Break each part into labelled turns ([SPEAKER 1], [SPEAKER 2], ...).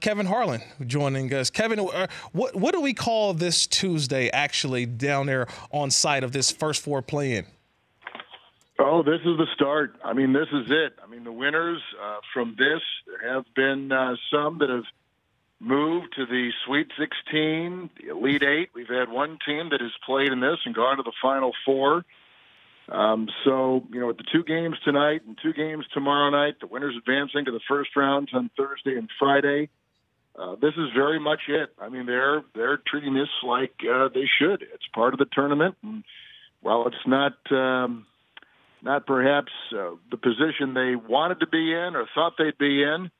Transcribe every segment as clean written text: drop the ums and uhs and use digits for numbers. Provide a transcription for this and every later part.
[SPEAKER 1] Kevin Harlan joining us. Kevin, what do we call this Tuesday actually down there on site of this first four play-in?
[SPEAKER 2] Oh, this is the start. I mean, this is it. I mean, the winners from this, there have been some that have moved to the Sweet 16, the Elite Eight. We've had one team that has played in this and gone to the Final Four. So, with the 2 games tonight and 2 games tomorrow night, the winners advancing to the first rounds on Thursday and Friday. This is very much it. I mean, they're treating this like they should. It's part of the tournament. And while it's not perhaps the position they wanted to be in or thought they'd be in,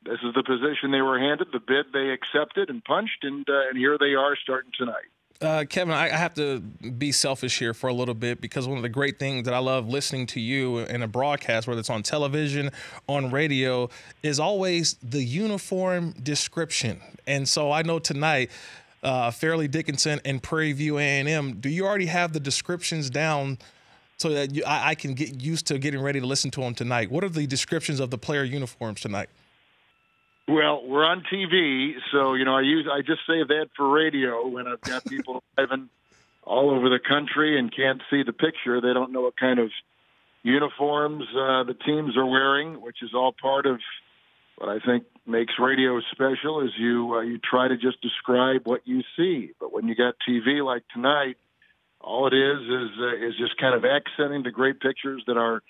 [SPEAKER 2] this is the position they were handed, the bid they accepted and punched, and here they are starting tonight.
[SPEAKER 1] Kevin, I have to be selfish here for a little bit because one of the great things that I love listening to you in a broadcast, whether it's on television, on radio, is always the uniform description. And so I know tonight, Fairleigh Dickinson and Prairie View A&M, do you already have the descriptions down so that I can get used to getting ready to listen to them tonight? What are the descriptions of the player uniforms tonight?
[SPEAKER 2] Well, we're on TV, so I just save that for radio when I've got people driving all over the country and can't see the picture. They don't know what kind of uniforms the teams are wearing, which is all part of what I think makes radio special. Is you try to just describe what you see, but when you got TV like tonight, all it is just kind of accenting the great pictures that our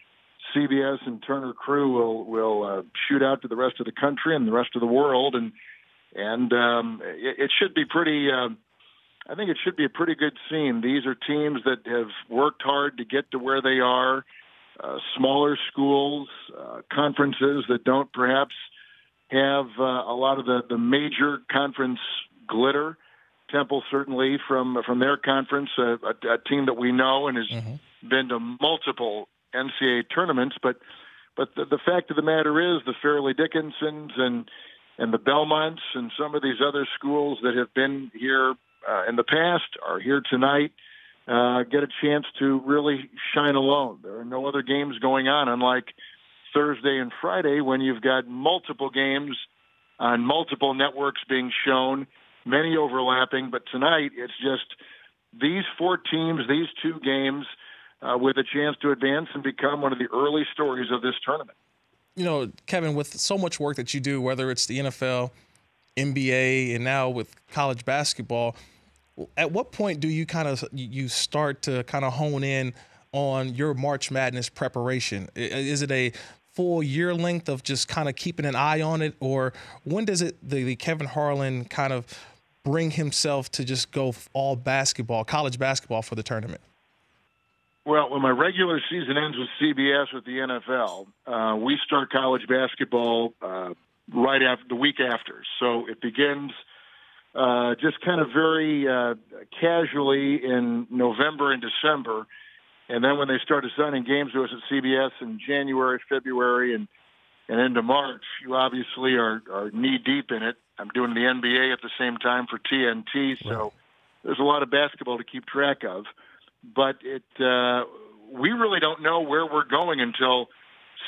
[SPEAKER 2] CBS and Turner crew will shoot out to the rest of the country and the rest of the world, and it should be pretty. I think it should be a pretty good scene. These are teams that have worked hard to get to where they are. Smaller schools, conferences that don't perhaps have a lot of the major conference glitter. Temple certainly from their conference, a team that we know and has been to multiple NCAA tournaments, but the fact of the matter is the Fairleigh Dickinsons and the Belmonts and some of these other schools that have been here in the past are here tonight, get a chance to really shine alone. There are no other games going on, unlike Thursday and Friday when you've got multiple games on multiple networks being shown, many overlapping, but tonight it's just these 4 teams, these 2 games, with a chance to advance and become one of the early stories of this tournament.
[SPEAKER 1] Kevin, with so much work that you do, whether it's the NFL, NBA, and now with college basketball, at what point do you start to kind of hone in on your March Madness preparation? Is it a full year length of just kind of keeping an eye on it, or when does the Kevin Harlan kind of bring himself to just go all basketball, college basketball for the tournament?
[SPEAKER 2] Well, when my regular season ends with CBS with the NFL, we start college basketball right after the week after. So it begins just kind of very casually in November and December. And then when they start assigning games to us at CBS in January, February, and into March, you obviously are knee-deep in it. I'm doing the NBA at the same time for TNT, so there's a lot of basketball to keep track of. But we really don't know where we're going until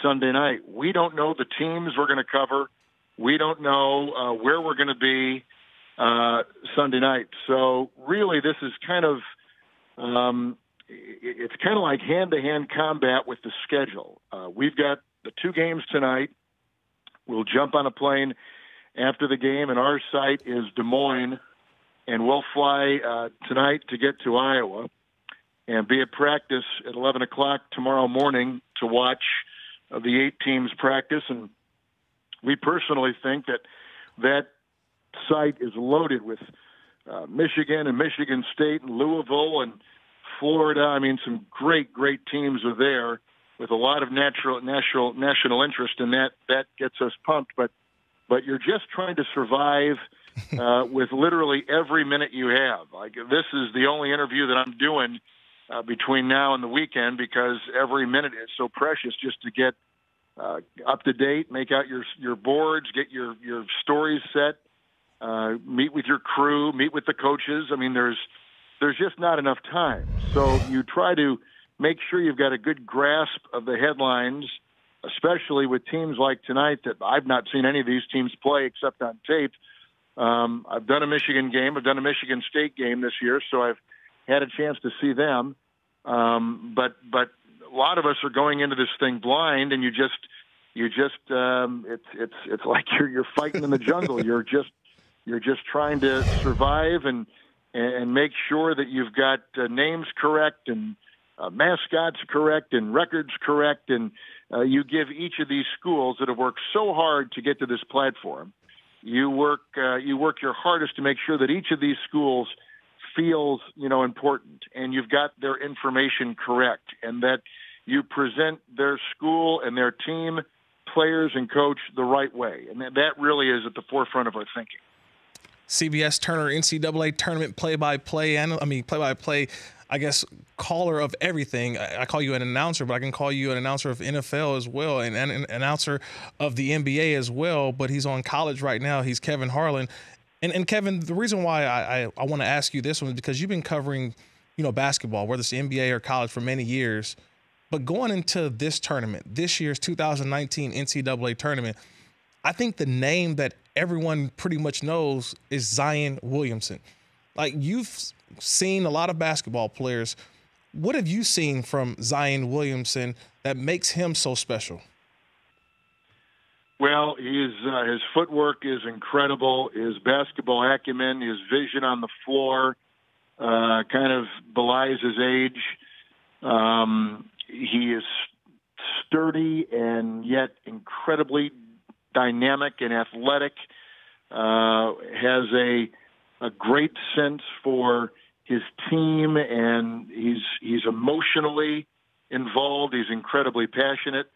[SPEAKER 2] Sunday night. We don't know the teams we're going to cover. We don't know where we're going to be Sunday night. So really, this is kind of it's kind of like hand-to-hand combat with the schedule. We've got the 2 games tonight. We'll jump on a plane after the game, and our site is Des Moines, and we'll fly tonight to get to Iowa and be at practice at 11 o'clock tomorrow morning to watch the 8 teams practice. And we personally think that site is loaded with Michigan and Michigan State and Louisville and Florida. I mean, some great teams are there with a lot of national interest, and that gets us pumped. But you're just trying to survive with literally every minute you have. Like, this is the only interview that I'm doing between now and the weekend because every minute is so precious just to get up to date, make out your boards, get your stories set, meet with your crew, meet with the coaches. I mean, there's just not enough time. So you try to make sure you've got a good grasp of the headlines especially with teams like tonight that I've not seen any of these teams play except on tape. I've done a Michigan game. I've done a Michigan State game this year, so I've had a chance to see them. But a lot of us are going into this thing blind, and it's like you're fighting in the jungle. You're just trying to survive and make sure that you've got names correct and mascots correct and records correct, and you give each of these schools that have worked so hard to get to this platform. You work your hardest to make sure that each of these schools feels important, and you've got their information correct, and that you present their school and their team, players, and coach the right way, and that really is at the forefront of our thinking.
[SPEAKER 1] CBS Turner NCAA tournament play-by-play, I guess, caller of everything. I call you an announcer, but I can call you an announcer of NFL as well, and an announcer of the NBA as well. But he's on college right now. He's Kevin Harlan. And Kevin, the reason why I want to ask you this one is because you've been covering, basketball, whether it's the NBA or college, for many years. But going into this tournament, this year's 2019 NCAA tournament, I think the name that everyone pretty much knows is Zion Williamson. Like, you've seen a lot of basketball players. What have you seen from Zion Williamson that makes him so special?
[SPEAKER 2] Well, his footwork is incredible. His basketball acumen, his vision on the floor, kind of belies his age. He is sturdy and yet incredibly dynamic and athletic. Has a great sense for his team, and he's emotionally involved. He's incredibly passionate.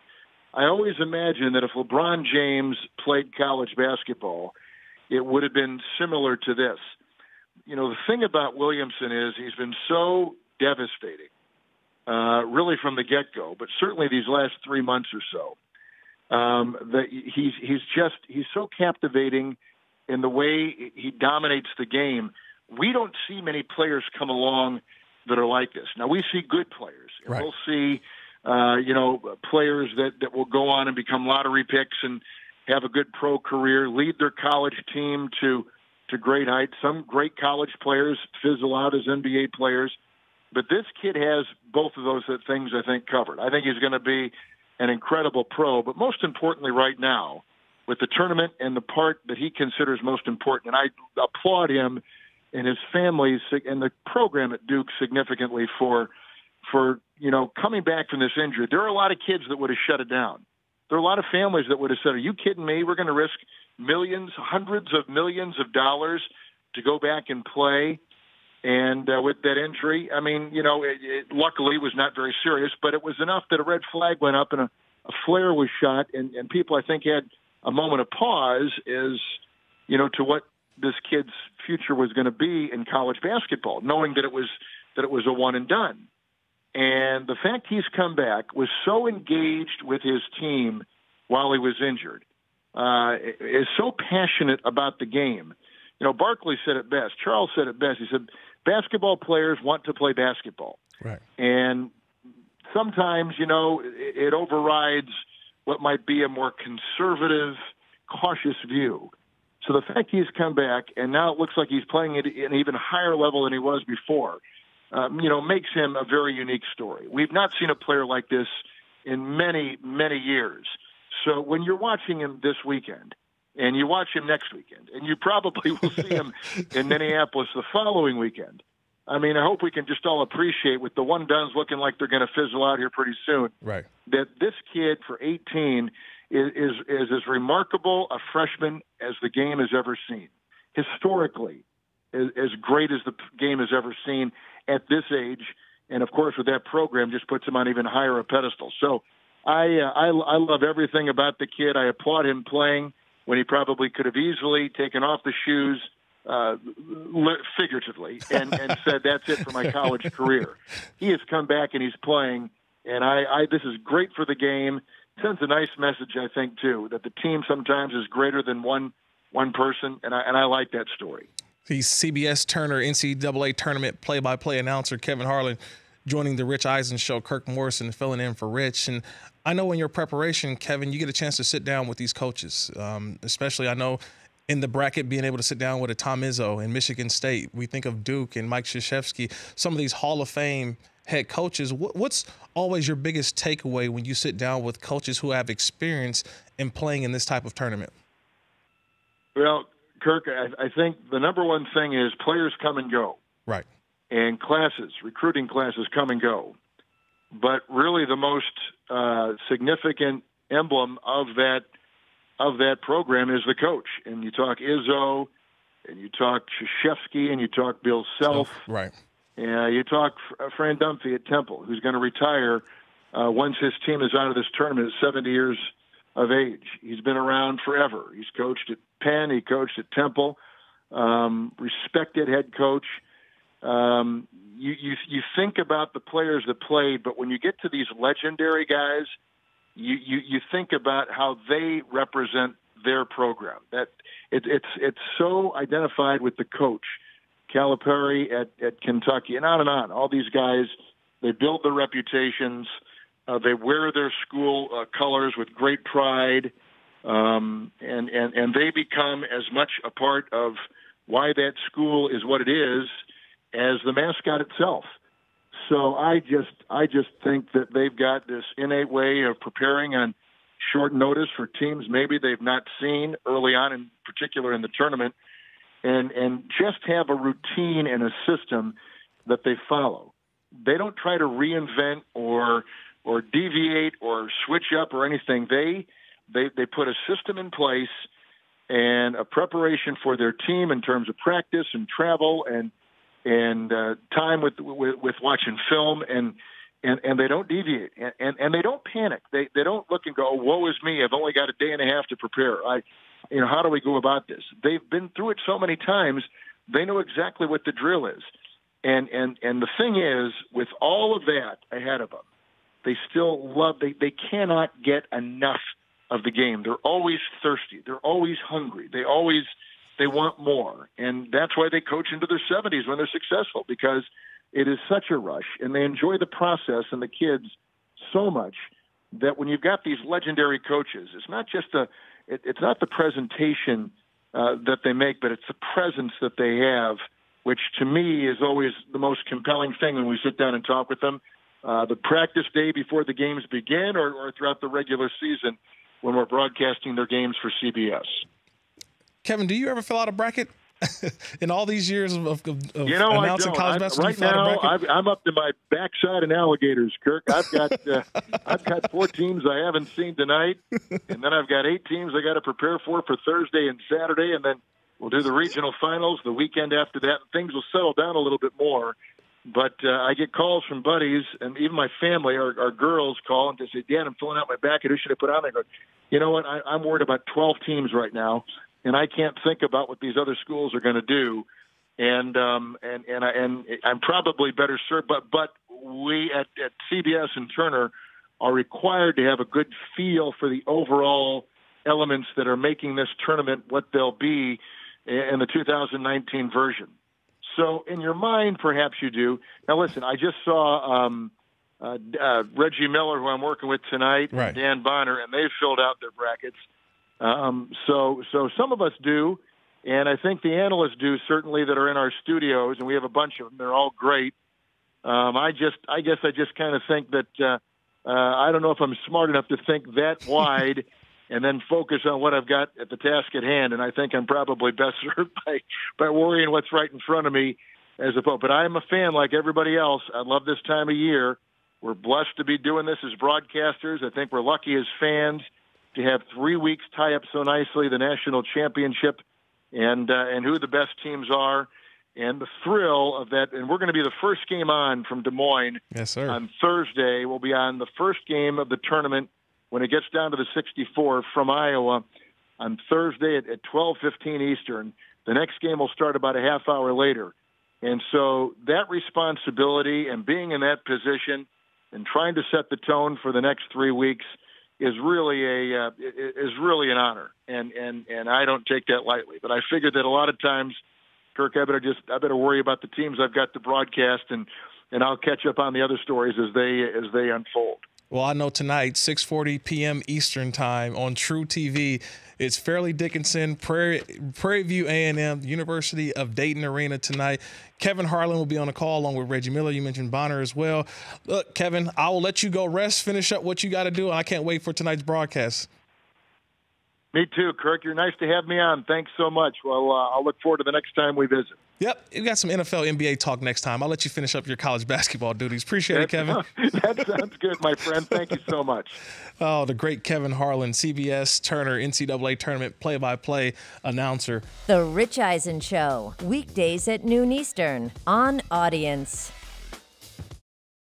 [SPEAKER 2] I always imagine that if LeBron James played college basketball, it would have been similar to this. The thing about Williamson is he's been so devastating, really from the get-go, but certainly these last 3 months or so, that he's so captivating in the way he dominates the game. We don't see many players come along that are like this. Now, we see good players. And
[SPEAKER 1] right.
[SPEAKER 2] We'll see, players that will go on and become lottery picks and have a good pro career, lead their college team to great heights. Some great college players fizzle out as NBA players. But this kid has both of those things, I think, covered. I think he's going to be an incredible pro. But most importantly right now, with the tournament and the part that he considers most important, and I applaud him and his family and the program at Duke significantly for coming back from this injury. There are a lot of kids that would have shut it down. There are a lot of families that would have said, "Are you kidding me? We're going to risk millions, hundreds of millions of dollars to go back and play." And with that injury, I mean, it luckily was not very serious, but it was enough that a red flag went up and a flare was shot, and people, I think, had a moment of pause as, to what this kid's future was going to be in college basketball, knowing that it was a one and done. And the fact he's come back, was so engaged with his team while he was injured, is so passionate about the game. Barkley said it best. Charles said it best. He said, basketball players want to play basketball.
[SPEAKER 1] Right.
[SPEAKER 2] And sometimes, it overrides what might be a more conservative, cautious view. So the fact he's come back, and now it looks like he's playing at an even higher level than he was before, makes him a very unique story. We've not seen a player like this in many, many years. So when you're watching him this weekend, and you watch him next weekend, and you probably will see him in Minneapolis the following weekend, I mean, I hope we can just all appreciate, with the one-dones looking like they're going to fizzle out here pretty soon,
[SPEAKER 1] right,
[SPEAKER 2] that this kid for 18 is as remarkable a freshman as the game has ever seen. Historically, as great as the game has ever seen at this age, and of course with that program just puts him on even higher a pedestal. So I love everything about the kid. I applaud him playing when he probably could have easily taken off the shoes, figuratively, and said, that's it for my college career. He has come back and he's playing, and this is great for the game. Sends a nice message, I think, too, that the team sometimes is greater than one person, and I like that story.
[SPEAKER 1] He's CBS Turner NCAA tournament play-by-play announcer Kevin Harlan joining the Rich Eisen show, Kirk Morrison filling in for Rich. And I know in your preparation, Kevin, you get a chance to sit down with these coaches, especially I know in the bracket being able to sit down with a Tom Izzo in Michigan State. We think of Duke and Mike Krzyzewski, some of these Hall of Fame head coaches. What's always your biggest takeaway when you sit down with coaches who have experience in playing in this type of tournament?
[SPEAKER 2] Well, Kirk, I think the number one thing is players come and go.
[SPEAKER 1] Right.
[SPEAKER 2] And recruiting classes come and go. But really the most significant emblem of that program is the coach. And you talk Izzo, and you talk Krzyzewski, and you talk Bill Self.
[SPEAKER 1] Right.
[SPEAKER 2] You talk Fran Dunphy at Temple, who's going to retire once his team is out of this tournament at 70 years of age. He's been around forever. He's coached at Penn. He coached at Temple. Respected head coach. You think about the players that played, but when you get to these legendary guys, you think about how they represent their program. That it's so identified with the coach. Calipari at Kentucky, and on. All these guys, they build their reputations. They wear their school colors with great pride, and they become as much a part of why that school is what it is as the mascot itself. So I just think that they've got this innate way of preparing on short notice for teams maybe they've not seen early on, in particular in the tournament. And just have a routine and a system that they follow. They don't try to reinvent or deviate or switch up or anything. They put a system in place and a preparation for their team in terms of practice and travel and time with watching film, and they don't deviate and they don't panic. They don't look and go, oh, woe is me, I've only got a day and a half to prepare. How do we go about this? They've been through it so many times. They know exactly what the drill is. And the thing is, with all of that ahead of them, they still they cannot get enough of the game. They're always thirsty. They're always hungry. They want more. And that's why they coach into their 70s when they're successful, because it is such a rush and they enjoy the process and the kids so much that when you've got these legendary coaches, it's not just it's not the presentation that they make, but it's the presence that they have, which to me is always the most compelling thing when we sit down and talk with them. The practice day before the games begin or throughout the regular season when we're broadcasting their games for CBS.
[SPEAKER 1] Kevin, do you ever fill out a bracket? In all these years of
[SPEAKER 2] announcing
[SPEAKER 1] college basketball,
[SPEAKER 2] right now I'm up to my backside in alligators, Kirk. I've got 4 teams I haven't seen tonight, and then I've got 8 teams I got to prepare for Thursday and Saturday, and then we'll do the regional finals the weekend after that. And things will settle down a little bit more. But I get calls from buddies, and even my family, our girls call and they say, "Dan, I'm filling out my bracket. Who should I put on there?" I go, you know what? I'm worried about 12 teams right now. And I can't think about what these other schools are going to do, and I'm probably better served. But we at CBS and Turner are required to have a good feel for the overall elements that are making this tournament what they'll be in the 2019 version. So in your mind, perhaps you do. Now listen, I just saw Reggie Miller, who I'm working with tonight,
[SPEAKER 1] right,
[SPEAKER 2] and Dan Bonner, and they've filled out their brackets. So some of us do, and I think the analysts do, certainly, that are in our studios, and we have a bunch of them. They're all great. I guess I just kind of think that I don't know if I'm smart enough to think that wide and then focus on what I've got at the task at hand, and I think I'm probably best served by worrying what's right in front of me as opposed. But I'm a fan like everybody else. I love this time of year. We're blessed to be doing this as broadcasters. I think we're lucky as fans to have 3 weeks tie up so nicely the national championship and who the best teams are and the thrill of that. And we're going to be the first game on from Des Moines.
[SPEAKER 1] Yes, sir.
[SPEAKER 2] On Thursday. We'll be on the first game of the tournament when it gets down to the 64 from Iowa on Thursday at 12:15 Eastern. The next game will start about a half hour later. And so that responsibility and being in that position and trying to set the tone for the next 3 weeks is really an honor, and I don't take that lightly. But I figured that a lot of times, Kirk, I better worry about the teams I've got to broadcast and and I'll catch up on the other stories as they unfold.
[SPEAKER 1] Well, I know tonight, 6:40 p.m. Eastern Time on True TV, it's Fairleigh Dickinson, Prairie View A&M, University of Dayton Arena tonight. Kevin Harlan will be on the call along with Reggie Miller. You mentioned Bonner as well. Look, Kevin, I will let you go rest, finish up what you got to do, and I can't wait for tonight's broadcast.
[SPEAKER 2] Me too, Kirk. You're nice to have me on. Thanks so much. Well, I'll look forward to the next time we visit.
[SPEAKER 1] Yep, we got some NFL, NBA talk next time. I'll let you finish up your college basketball duties. Appreciate it, Kevin.
[SPEAKER 2] That sounds good, my friend. Thank you so much.
[SPEAKER 1] Oh, the great Kevin Harlan, CBS, Turner, NCAA tournament play-by-play announcer.
[SPEAKER 3] The Rich Eisen Show, weekdays at noon Eastern on Audience.